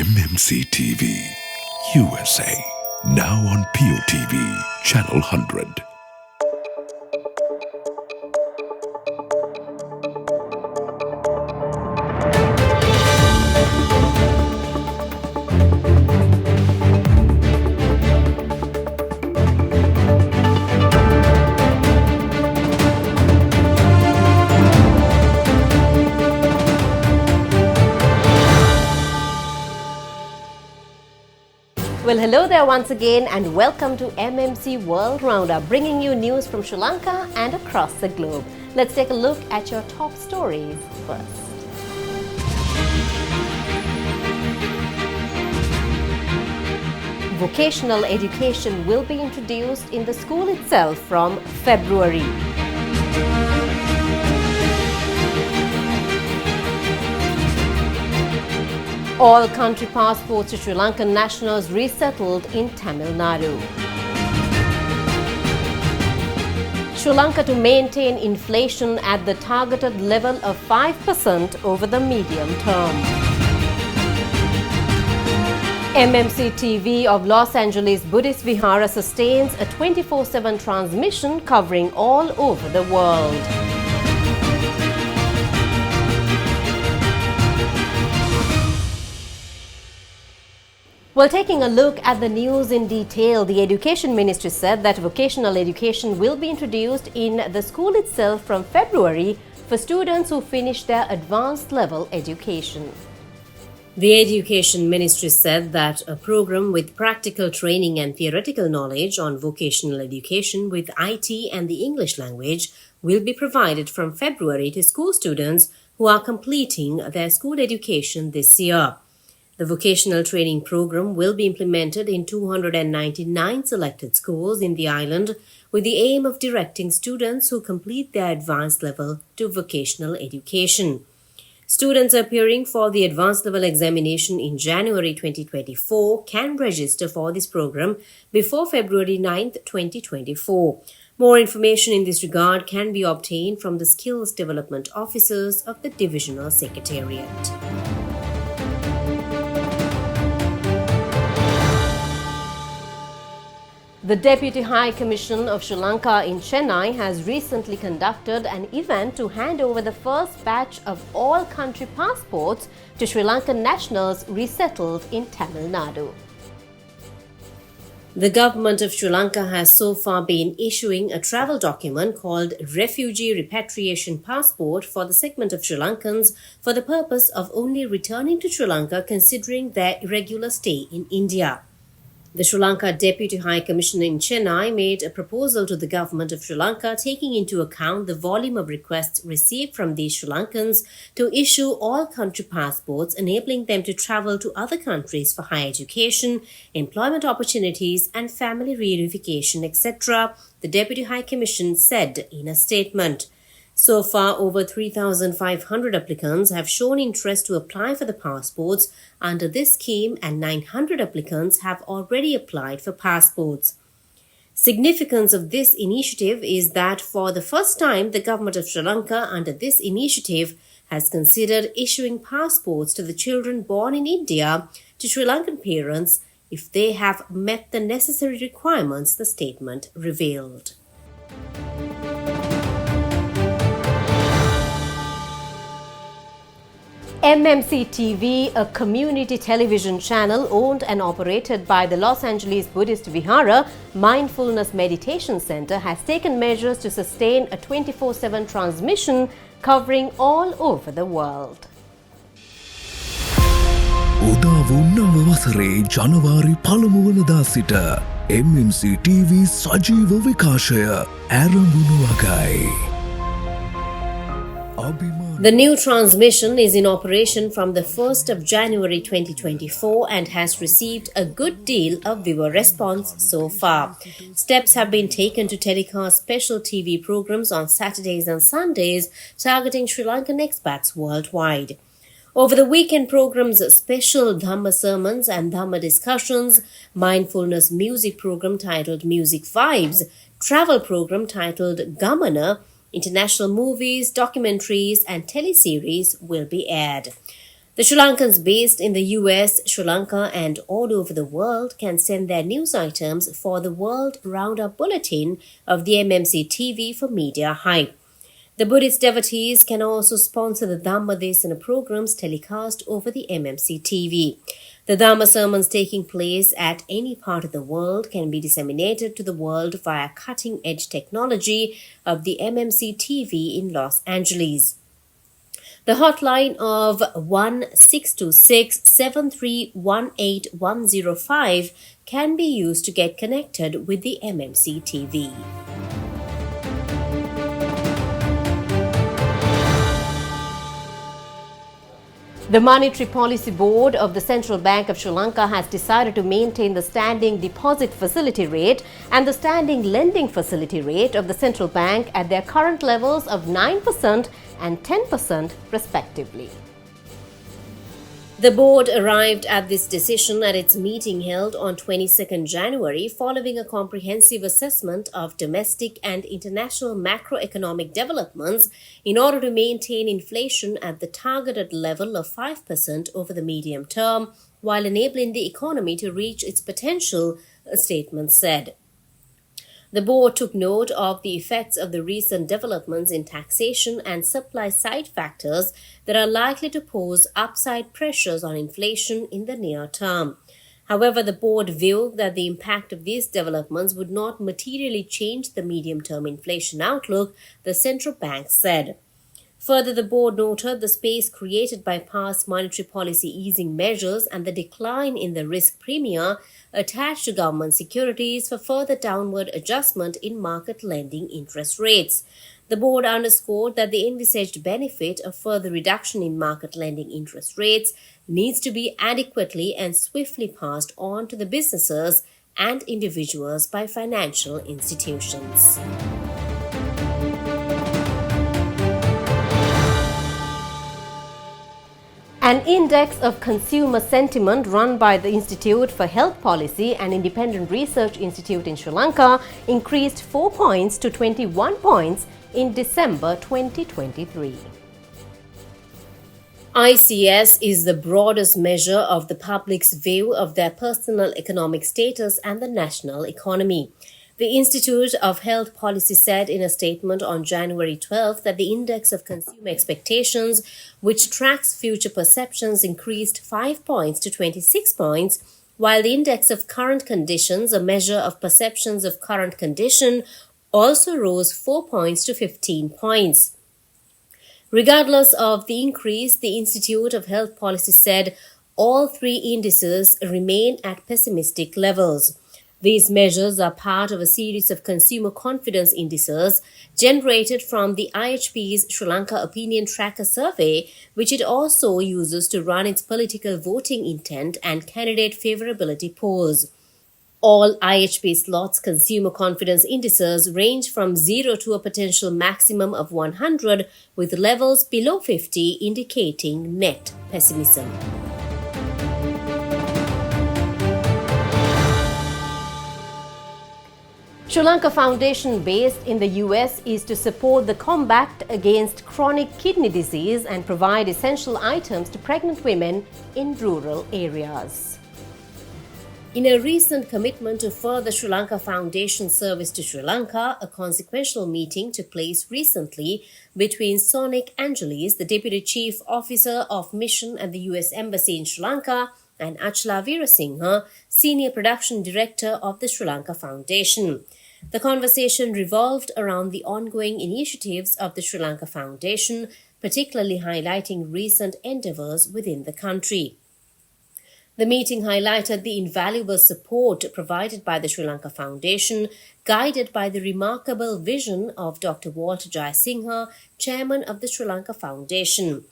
MMCTV USA. Now on POTV, Channel 100. Well, hello there once again and welcome to MMC World Roundup, bringing you news from Sri Lanka and across the globe. Let's take a look at your top stories first. Vocational education will be introduced in the school itself from February. All country passports to Sri Lankan nationals resettled in Tamil Nadu. Sri Lanka to maintain inflation at the targeted level of 5% over the medium term. MMCTV of Los Angeles Buddhist Vihara sustains a 24/7 transmission covering all over the world. Well, taking a look at the news in detail, the Education Ministry said that vocational education will be introduced in the school itself from February for students who finish their advanced level education. The Education Ministry said that a program with practical training and theoretical knowledge on vocational education with IT and the English language will be provided from February to school students who are completing their school education this year. The vocational training program will be implemented in 299 selected schools in the island with the aim of directing students who complete their advanced level to vocational education. Students appearing for the advanced level examination in January 2024 can register for this program before February 9th, 2024. More information in this regard can be obtained from the Skills Development Officers of the Divisional Secretariat. The Deputy High Commission of Sri Lanka in Chennai has recently conducted an event to hand over the first batch of all country passports to Sri Lankan nationals resettled in Tamil Nadu. The government of Sri Lanka has so far been issuing a travel document called Refugee Repatriation Passport for the segment of Sri Lankans for the purpose of only returning to Sri Lanka considering their irregular stay in India. The Sri Lanka Deputy High Commissioner in Chennai made a proposal to the government of Sri Lanka taking into account the volume of requests received from these Sri Lankans to issue all country passports, enabling them to travel to other countries for higher education, employment opportunities and family reunification, etc., the Deputy High Commission said in a statement. So far, over 3,500 applicants have shown interest to apply for the passports under this scheme and 900 applicants have already applied for passports. Significance of this initiative is that for the first time, the government of Sri Lanka under this initiative has considered issuing passports to the children born in India to Sri Lankan parents if they have met the necessary requirements, the statement revealed. MMCTV, a community television channel owned and operated by the Los Angeles Buddhist Vihara Mindfulness Meditation Center, has taken measures to sustain a 24/7 transmission covering all over the world. උදාවු නව වසරේ ජනවාරි පළමු වනදා සිට MMCTV සජීව විකාශය ආරම්භුණු වගයි. The new transmission is in operation from the 1st of January 2024 and has received a good deal of viewer response so far. Steps have been taken to telecast special TV programs on Saturdays and Sundays targeting Sri Lankan expats worldwide. Over the weekend programs, special Dhamma sermons and Dhamma discussions, mindfulness music program titled Music Vibes, travel program titled Gamana, international movies, documentaries and teleseries will be aired. The Sri Lankans based in the US, Sri Lanka, and all over the world can send their news items for the World Roundup Bulletin of the MMC TV for media hype. The Buddhist devotees can also sponsor the Dhamma Desana programs telecast over the MMC TV. The Dhamma sermons taking place at any part of the world can be disseminated to the world via cutting-edge technology of the MMC TV in Los Angeles. The hotline of 1-626-7318105 can be used to get connected with the MMC TV. The Monetary Policy Board of the Central Bank of Sri Lanka has decided to maintain the standing deposit facility rate and the standing lending facility rate of the central bank at their current levels of 9% and 10% respectively. The board arrived at this decision at its meeting held on 22nd January following a comprehensive assessment of domestic and international macroeconomic developments in order to maintain inflation at the targeted level of 5% over the medium term while enabling the economy to reach its potential, a statement said. The board took note of the effects of the recent developments in taxation and supply-side factors that are likely to pose upside pressures on inflation in the near term. However, the board viewed that the impact of these developments would not materially change the medium-term inflation outlook, the central bank said. Further, the board noted the space created by past monetary policy easing measures and the decline in the risk premia attached to government securities for further downward adjustment in market lending interest rates. The board underscored that the envisaged benefit of further reduction in market lending interest rates needs to be adequately and swiftly passed on to the businesses and individuals by financial institutions. An index of consumer sentiment run by the Institute for Health Policy and Independent Research Institute in Sri Lanka increased 4 points to 21 points in December 2023. ICS is the broadest measure of the public's view of their personal economic status and the national economy. The Institute of Health Policy said in a statement on January 12 that the Index of Consumer Expectations, which tracks future perceptions, increased 5 points to 26 points, while the Index of Current Conditions, a measure of perceptions of current condition, also rose 4 points to 15 points. Regardless of the increase, the Institute of Health Policy said all three indices remain at pessimistic levels. These measures are part of a series of consumer confidence indices generated from the IHP's Sri Lanka Opinion Tracker Survey, which it also uses to run its political voting intent and candidate favorability polls. All IHP slots consumer confidence indices range from 0 to a potential maximum of 100, with levels below 50 indicating net pessimism. Sri Lanka Foundation, based in the US, is to support the combat against chronic kidney disease and provide essential items to pregnant women in rural areas. In a recent commitment to further Sri Lanka Foundation service to Sri Lanka, a consequential meeting took place recently between Sonik Angelis, the Deputy Chief Officer of Mission at the US Embassy in Sri Lanka, and Achala Veerasinghe, Senior Production Director of the Sri Lanka Foundation. The conversation revolved around the ongoing initiatives of the Sri Lanka Foundation, particularly highlighting recent endeavours within the country. The meeting highlighted the invaluable support provided by the Sri Lanka Foundation, guided by the remarkable vision of Dr. Walter Jayasinghe, Chairman of the Sri Lanka Foundation.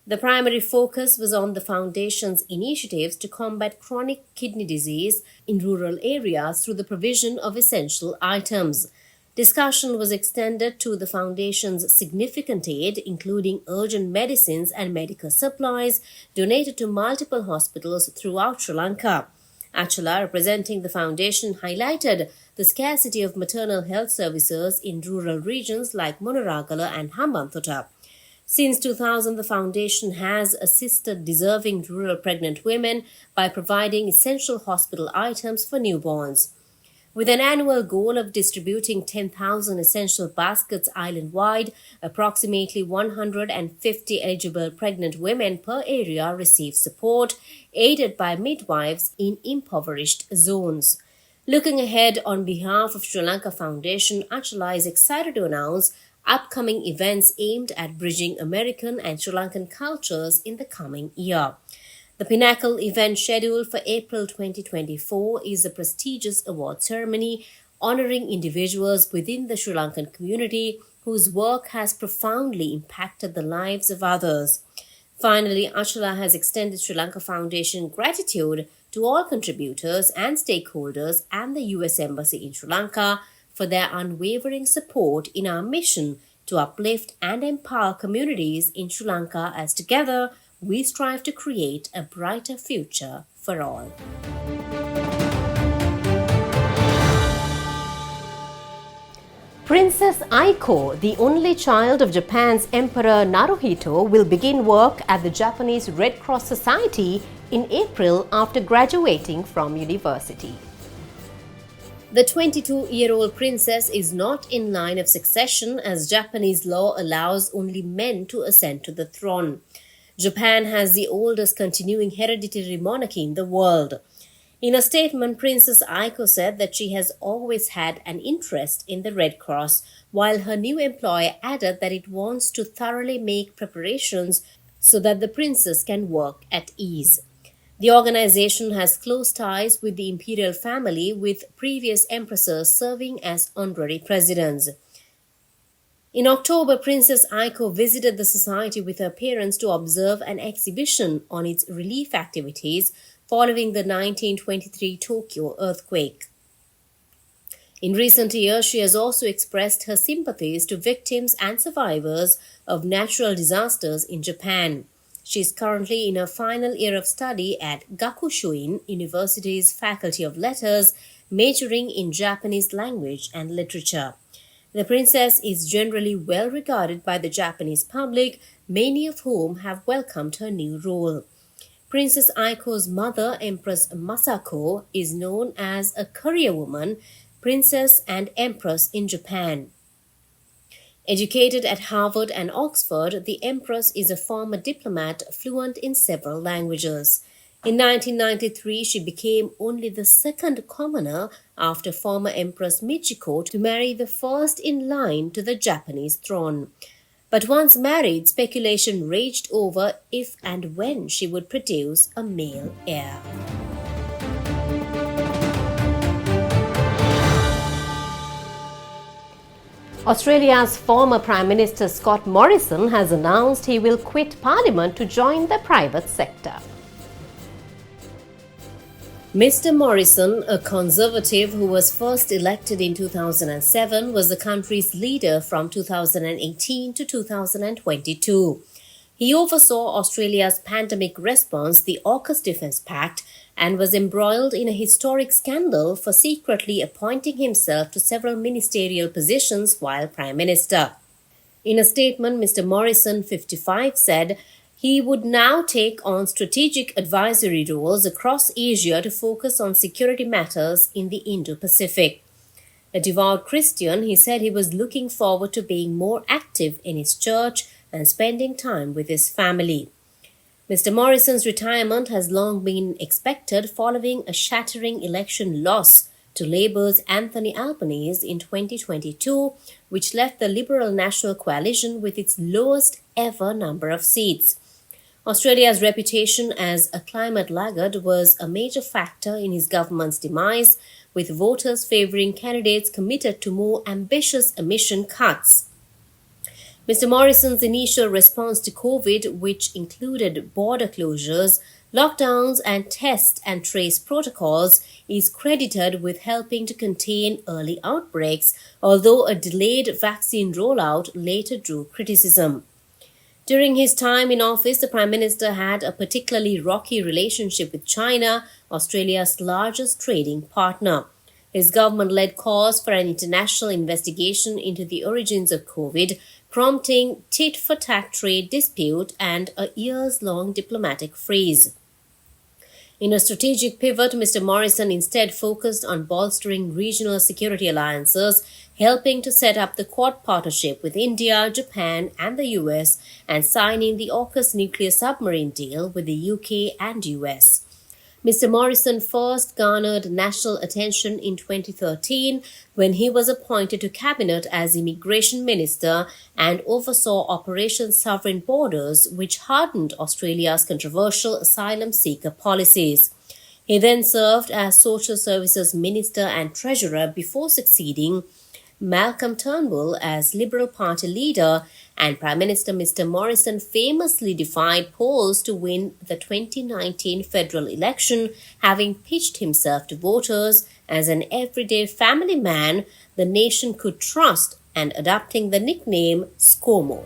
The primary focus was on the Foundation's initiatives to combat chronic kidney disease in rural areas through the provision of essential items. Discussion was extended to the Foundation's significant aid, including urgent medicines and medical supplies, donated to multiple hospitals throughout Sri Lanka. Achala, representing the Foundation, highlighted the scarcity of maternal health services in rural regions like Monaragala and Hambantota. Since 2000, the foundation has assisted deserving rural pregnant women by providing essential hospital items for newborns. With an annual goal of distributing 10,000 essential baskets island-wide, approximately 150 eligible pregnant women per area receive support, aided by midwives in impoverished zones. Looking ahead, on behalf of Sri Lanka Foundation, Achala is excited to announce upcoming events aimed at bridging American and Sri Lankan cultures in the coming year. The pinnacle event scheduled for April 2024 is the prestigious award ceremony honoring individuals within the Sri Lankan community whose work has profoundly impacted the lives of others. Finally, Achala has extended Sri Lanka Foundation gratitude to all contributors and stakeholders and the U.S. Embassy in Sri Lanka for their unwavering support in our mission to uplift and empower communities in Sri Lanka as together we strive to create a brighter future for all. Princess Aiko, the only child of Japan's Emperor Naruhito, will begin work at the Japanese Red Cross Society in April after graduating from university. The 22-year-old princess is not in line of succession as Japanese law allows only men to ascend to the throne. Japan has the oldest continuing hereditary monarchy in the world. In a statement, Princess Aiko said that she has always had an interest in the Red Cross, while her new employer added that it wants to thoroughly make preparations so that the princess can work at ease. The organization has close ties with the imperial family, with previous empresses serving as honorary presidents. In October, Princess Aiko visited the society with her parents to observe an exhibition on its relief activities following the 1923 Tokyo earthquake. In recent years, she has also expressed her sympathies to victims and survivors of natural disasters in Japan. She is currently in her final year of study at Gakushuin University's Faculty of Letters, majoring in Japanese language and literature. The princess is generally well regarded by the Japanese public, many of whom have welcomed her new role. Princess Aiko's mother, Empress Masako, is known as a career woman, princess and empress in Japan. Educated at Harvard and Oxford, the Empress is a former diplomat fluent in several languages. In 1993, she became only the second commoner after former Empress Michiko to marry the first in line to the Japanese throne. But once married, speculation raged over if and when she would produce a male heir. Australia's former Prime Minister Scott Morrison has announced he will quit Parliament to join the private sector. Mr. Morrison, a Conservative who was first elected in 2007, was the country's leader from 2018 to 2022. He oversaw Australia's pandemic response, the AUKUS Defence Pact, and was embroiled in a historic scandal for secretly appointing himself to several ministerial positions while Prime Minister. In a statement, Mr. Morrison, 55, said he would now take on strategic advisory roles across Asia to focus on security matters in the Indo-Pacific. A devout Christian, he said he was looking forward to being more active in his church and spending time with his family. Mr. Morrison's retirement has long been expected following a shattering election loss to Labour's Anthony Albanese in 2022, which left the Liberal National Coalition with its lowest ever number of seats. Australia's reputation as a climate laggard was a major factor in his government's demise, with voters favouring candidates committed to more ambitious emission cuts. Mr. Morrison's initial response to COVID, which included border closures, lockdowns and test and trace protocols, is credited with helping to contain early outbreaks, although a delayed vaccine rollout later drew criticism. During his time in office, the Prime Minister had a particularly rocky relationship with China, Australia's largest trading partner. His government led calls for an international investigation into the origins of COVID, prompting tit-for-tat trade dispute and a years-long diplomatic freeze. In a strategic pivot, Mr. Morrison instead focused on bolstering regional security alliances, helping to set up the Quad partnership with India, Japan, and the US, and signing the AUKUS nuclear submarine deal with the UK and US. Mr. Morrison first garnered national attention in 2013 when he was appointed to cabinet as Immigration Minister and oversaw Operation Sovereign Borders, which hardened Australia's controversial asylum seeker policies. He then served as Social Services Minister and Treasurer before succeeding Malcolm Turnbull as Liberal Party leader, and Prime Minister Mr. Morrison famously defied polls to win the 2019 federal election, having pitched himself to voters as an everyday family man the nation could trust and adopting the nickname ScoMo.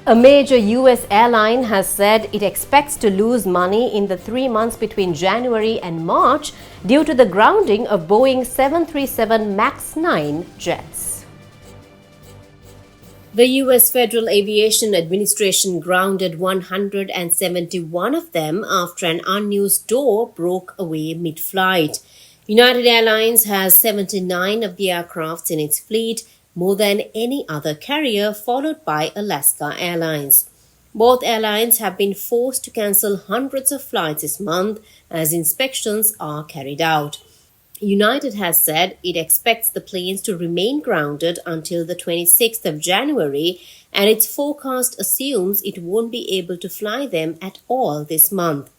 A major US airline has said it expects to lose money in the 3 months between January and March due to the grounding of Boeing 737 MAX 9 jets. The US Federal Aviation Administration grounded 171 of them after an unused door broke away mid-flight. United Airlines has 79 of the aircrafts in its fleet, more than any other carrier, followed by Alaska Airlines. Both airlines have been forced to cancel hundreds of flights this month as inspections are carried out. United has said it expects the planes to remain grounded until the 26th of January, and its forecast assumes it won't be able to fly them at all this month.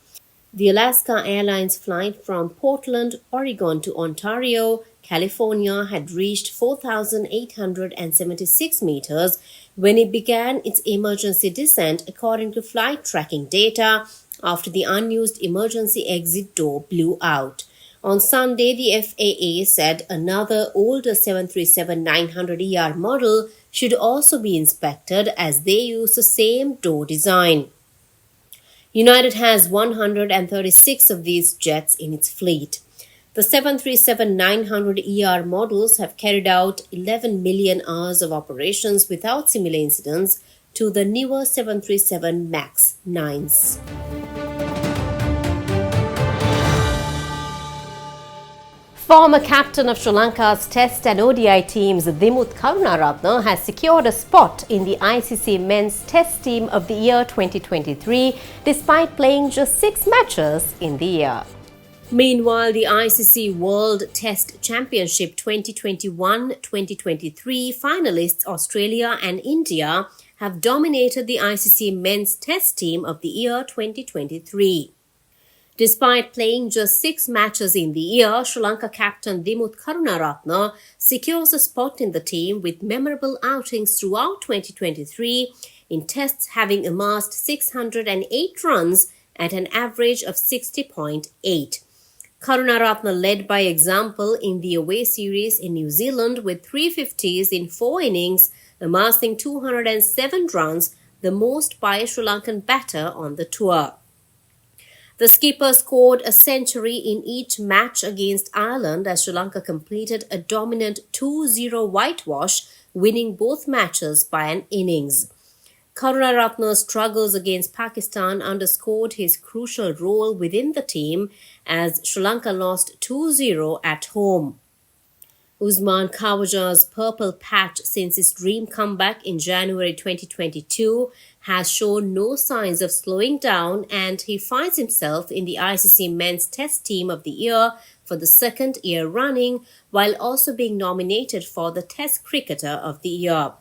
The Alaska Airlines flight from Portland, Oregon to Ontario, California had reached 4,876 meters when it began its emergency descent, according to flight tracking data, after the unused emergency exit door blew out. On Sunday, the FAA said another older 737-900ER model should also be inspected as they use the same door design. United has 136 of these jets in its fleet. The 737-900ER models have carried out 11 million hours of operations without similar incidents to the newer 737 MAX 9s. Former captain of Sri Lanka's Test and ODI teams Dimuth Karunaratne has secured a spot in the ICC Men's Test Team of the Year 2023 despite playing just 6 matches in the year. Meanwhile, the ICC World Test Championship 2021-2023 finalists Australia and India have dominated the ICC Men's Test Team of the Year 2023. Despite playing just 6 matches in the year, Sri Lanka captain Dimuth Karunaratne secures a spot in the team with memorable outings throughout 2023 in tests, having amassed 608 runs at an average of 60.8. Karunaratne led by example in the away series in New Zealand with 350s in 4 innings, amassing 207 runs, the most by a Sri Lankan batter on the tour. The skipper scored a century in each match against Ireland as Sri Lanka completed a dominant 2-0 whitewash, winning both matches by an innings. Karunaratne's struggles against Pakistan underscored his crucial role within the team as Sri Lanka lost 2-0 at home. Usman Khawaja's purple patch since his dream comeback in January 2022 has shown no signs of slowing down, and he finds himself in the ICC Men's Test Team of the Year for the 2nd year running, while also being nominated for the Test Cricketer of the Year.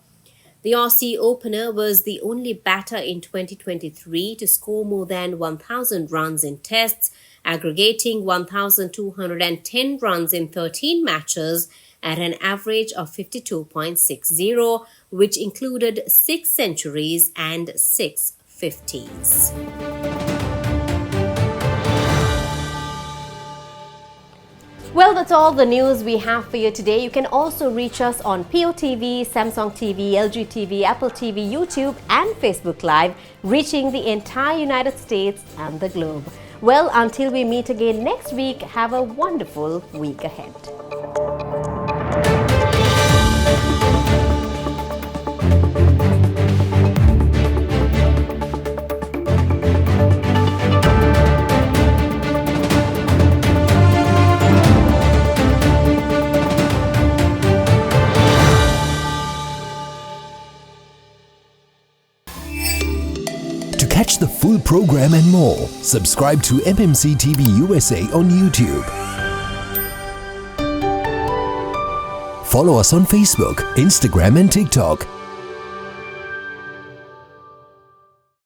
The Aussie opener was the only batter in 2023 to score more than 1,000 runs in tests, aggregating 1,210 runs in 13 matches at an average of 52.60, which included 6 centuries and 6 50s. Well, that's all the news we have for you today. You can also reach us on POTV, Samsung TV, LG TV, Apple TV, YouTube and Facebook Live, reaching the entire United States and the globe. Well, until we meet again next week, have a wonderful week ahead. To catch the full program and more, subscribe to MMC TV USA on YouTube. Follow us on Facebook, Instagram and TikTok